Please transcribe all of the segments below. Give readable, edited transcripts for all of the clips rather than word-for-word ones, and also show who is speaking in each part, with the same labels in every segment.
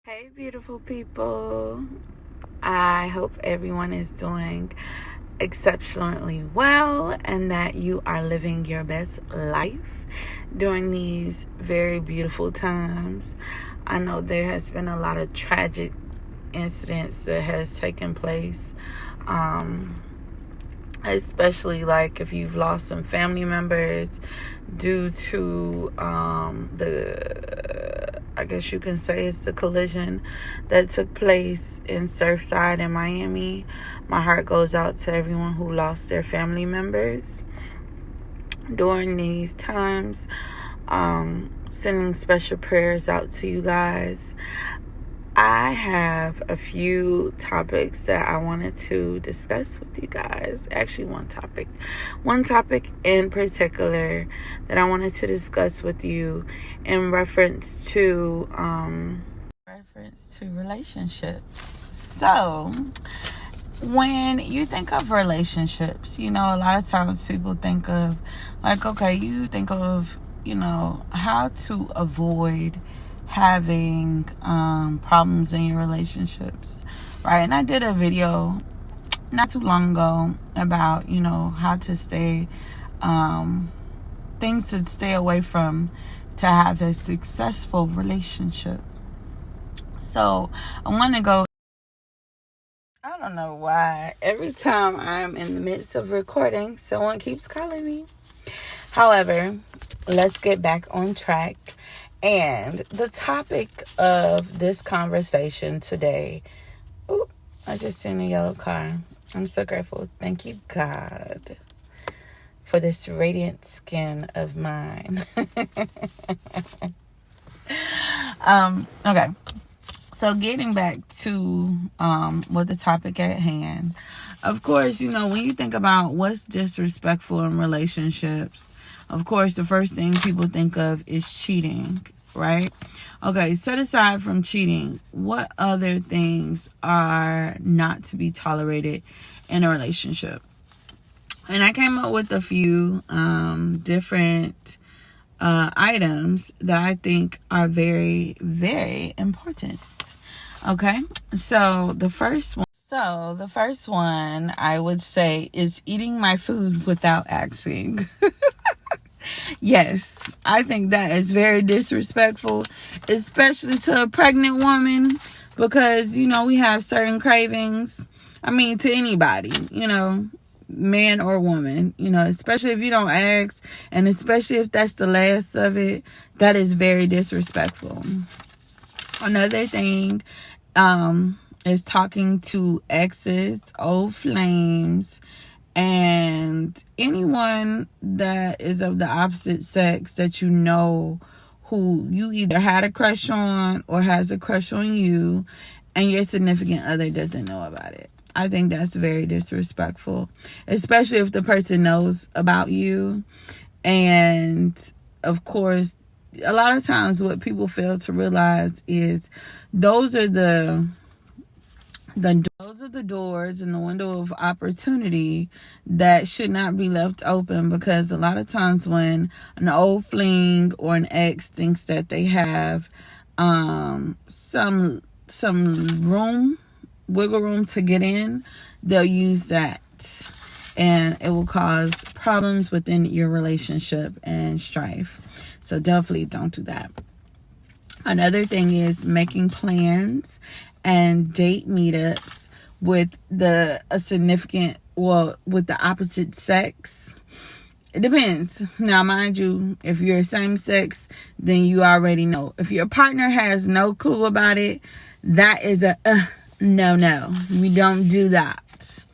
Speaker 1: Hey, beautiful people. I hope everyone is doing exceptionally well and that you are living your best life during these very beautiful times. I know there has been a lot of tragic incidents that has taken place, especially like if you've lost some family members due to I guess you can say it's the collision that took place in Surfside in Miami. My heart goes out to everyone who lost their family members during these times. Sending special prayers out to you guys. I have a few topics that I wanted to discuss with you guys. Actually, one topic in particular that I wanted to discuss with you in reference to relationships. So, when you think of relationships, a lot of times people think of how to avoid having problems in your relationships, right? And I did a video not too long ago about how to stay things to stay away from to have a successful relationship. So I want to go. I don't know why every time I'm in the midst of recording someone keeps calling me. However, let's get back on track. And the topic of this conversation today, I just seen a yellow car. I'm so grateful. Thank you, God, for this radiant skin of mine. Okay. So getting back to what the topic at hand. Of course, when you think about what's disrespectful in relationships, of course, the first thing people think of is cheating, right? Okay, set aside from cheating, what other things are not to be tolerated in a relationship? And I came up with a few different items that I think are very, very important. Okay, so the first one I would say is eating my food without asking. Yes, I think that is very disrespectful, especially to a pregnant woman, because, we have certain cravings. I mean, to anybody, man or woman, especially if you don't ask, and especially if that's the last of it, that is very disrespectful. Another thing is talking to exes, old flames, and anyone that is of the opposite sex that who you either had a crush on or has a crush on you, and your significant other doesn't know about it. I think that's very disrespectful, especially if the person knows about you. And of course, a lot of times what people fail to realize is those are the doors and the window of opportunity that should not be left open, because a lot of times when an old fling or an ex thinks that they have some wiggle room to get in, they'll use that, and it will cause problems within your relationship and strife. So definitely don't do that. Another thing is making plans and date meetups with the opposite sex. It depends. Now, mind you, if you're same sex, then you already know. If your partner has no clue about it, that is a no. We don't do that.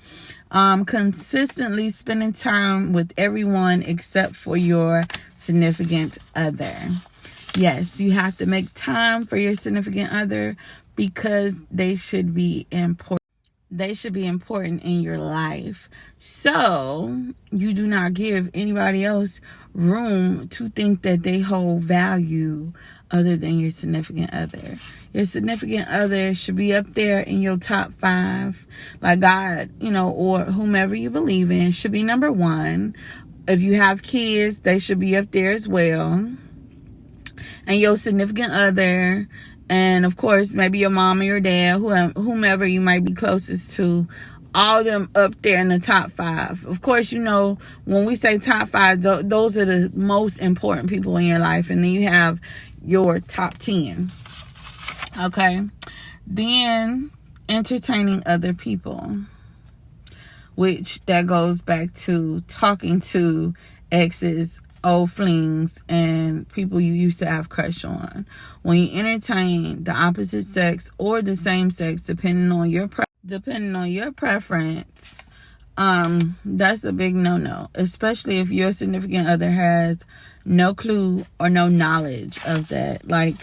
Speaker 1: Consistently spending time with everyone except for your significant other. Yes, you have to make time for your significant other, because they should be important. They should be important in your life. So you do not give anybody else room to think that they hold value other than your significant other. Your significant other should be up there in your top 5. Like God, or whomever you believe in, should be number 1. If you have kids, they should be up there as well. And your significant other and of course maybe your mom or your dad, whomever you might be closest to, all of them up there in the top 5. Of course, you know, when we say top 5, those are the most important people in your life, and then you have your top 10. Okay, then entertaining other people, which that goes back to talking to exes, old flings, and people you used to have crush on. When you entertain the opposite sex or the same sex, depending on your preference, that's a big no-no, especially if your significant other has no clue or no knowledge of that. Like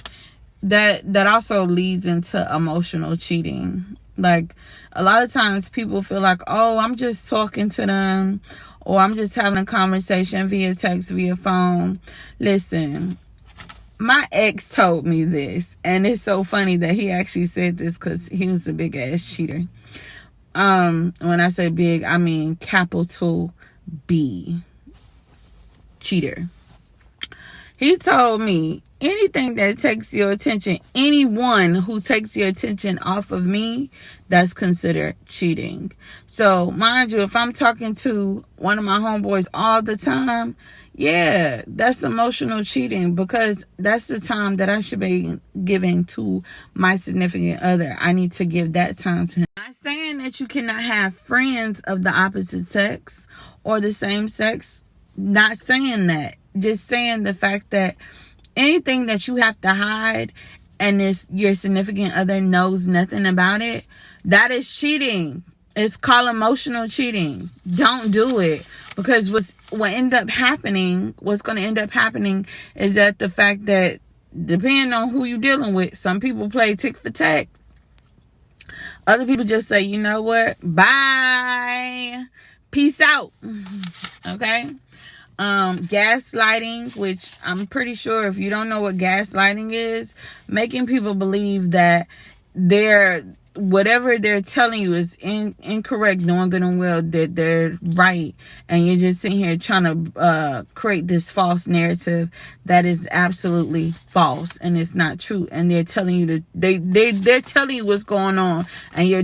Speaker 1: that also leads into emotional cheating. Like a lot of times people feel like, oh, I'm just talking to them, or I'm just having a conversation via text, via phone. Listen, my ex told me this, and it's so funny that he actually said this because he was a big ass cheater. When I say big, I mean capital B, cheater. He told me, anything that takes your attention, anyone who takes your attention off of me, that's considered cheating. So, mind you, if I'm talking to one of my homeboys all the time, yeah, that's emotional cheating, because that's the time that I should be giving to my significant other. I need to give that time to him. I'm not saying that you cannot have friends of the opposite sex or the same sex. Not saying that. Just saying the fact that anything that you have to hide and your significant other knows nothing about it, that is cheating. It's called emotional cheating. Don't do it, because what's going to end up happening is that the fact that, depending on who you're dealing with, some people play tick for tack. Other people just say, you know what, bye, peace out. Okay. Gaslighting, which I'm pretty sure if you don't know what gaslighting is, making people believe that whatever they're telling you is incorrect, knowing good and well that they're right, and you're just sitting here trying to create this false narrative that is absolutely false and it's not true, and they're telling you they're telling you what's going on, and you're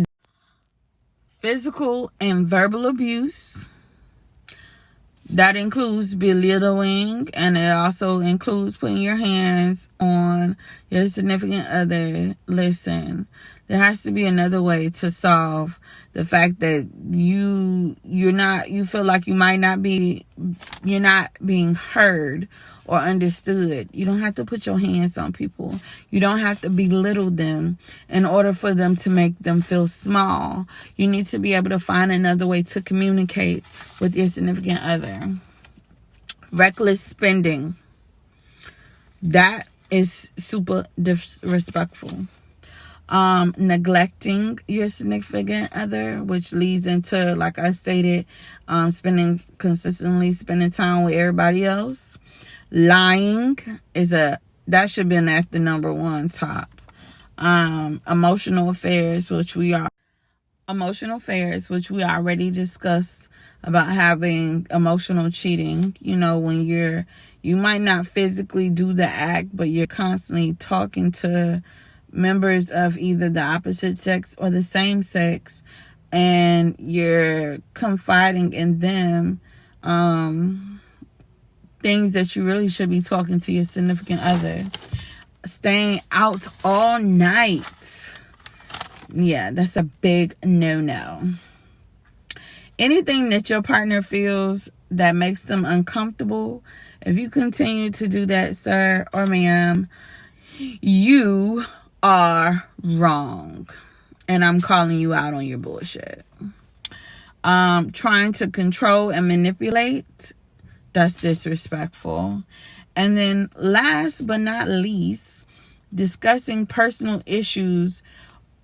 Speaker 1: physical and verbal abuse. That includes belittling, and it also includes putting your hands on your significant other. Listen, there has to be another way to solve the fact that you feel like you're not being heard or understood. You don't have to put your hands on people. You don't have to belittle them in order for them to make them feel small. You need to be able to find another way to communicate with your significant other. Reckless spending. That is super disrespectful. Neglecting your significant other, which leads into, like I stated, consistently spending time with everybody else. Lying that should be at the number 1 top. Emotional affairs, which we already discussed about having emotional cheating. You know, when you might not physically do the act, but you're constantly talking to members of either the opposite sex or the same sex, and you're confiding in them things that you really should be talking to your significant other. Staying out all night. Yeah, that's a big no-no. Anything that your partner feels that makes them uncomfortable, if you continue to do that, sir or ma'am, you are wrong. And I'm calling you out on your bullshit. Trying to control and manipulate, that's disrespectful. And then last but not least, discussing personal issues,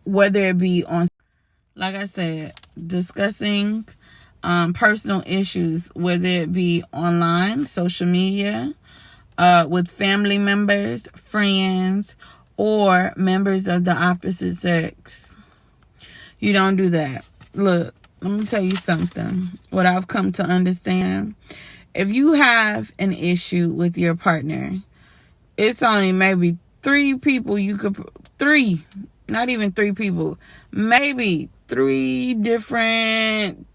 Speaker 1: whether it be on, like I said, discussing personal issues, whether it be online, social media, with family members, friends, or members of the opposite sex. You don't do that. Look, let me tell you something. What I've come to understand, if you have an issue with your partner, it's only maybe 3 people you could, 3, not even 3 people, maybe 3 different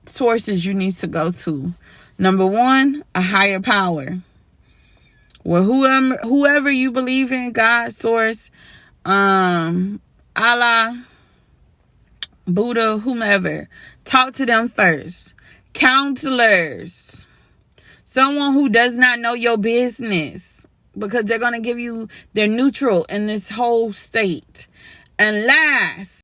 Speaker 1: sources you need to go to. Number 1, a higher power. Well, whoever you believe in, God, source, Allah, Buddha, whomever, talk to them first. Counselors, someone who does not know your business, because they're going to give you, they're neutral in this whole state. And last,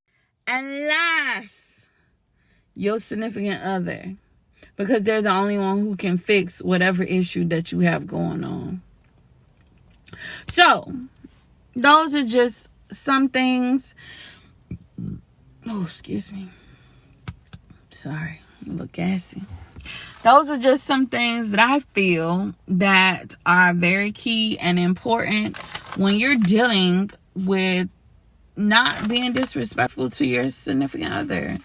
Speaker 1: your significant other, because they're the only one who can fix whatever issue that you have going on. So, those are just some things. Oh, excuse me. Sorry, a little gassy. Those are just some things that I feel that are very key and important when you're dealing with not being disrespectful to your significant other.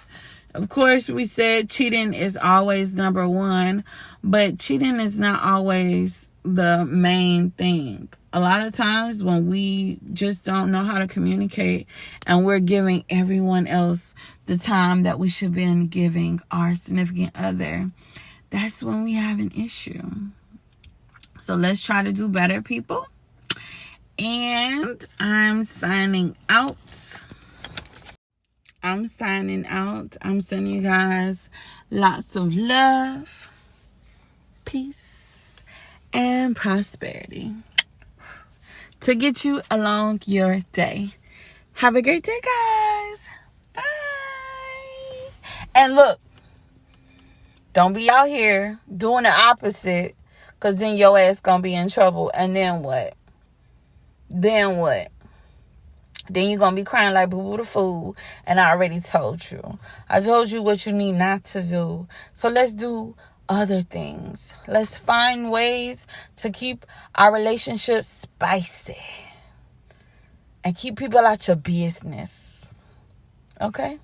Speaker 1: Of course, we said cheating is always number 1, but cheating is not always the main thing. A lot of times when we just don't know how to communicate and we're giving everyone else the time that we should be giving our significant other, that's when we have an issue. So let's try to do better, people. And I'm signing out. I'm sending you guys lots of love, peace, and prosperity to get you along your day. Have a great day, guys. Bye. And look, don't be out here doing the opposite, because then your ass gonna be in trouble. And then what? Then you're going to be crying like boo-boo the fool. And I already told you. I told you what you need not to do. So let's do other things. Let's find ways to keep our relationship spicy. And keep people out your business. Okay?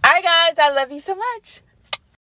Speaker 1: All right, guys. I love you so much.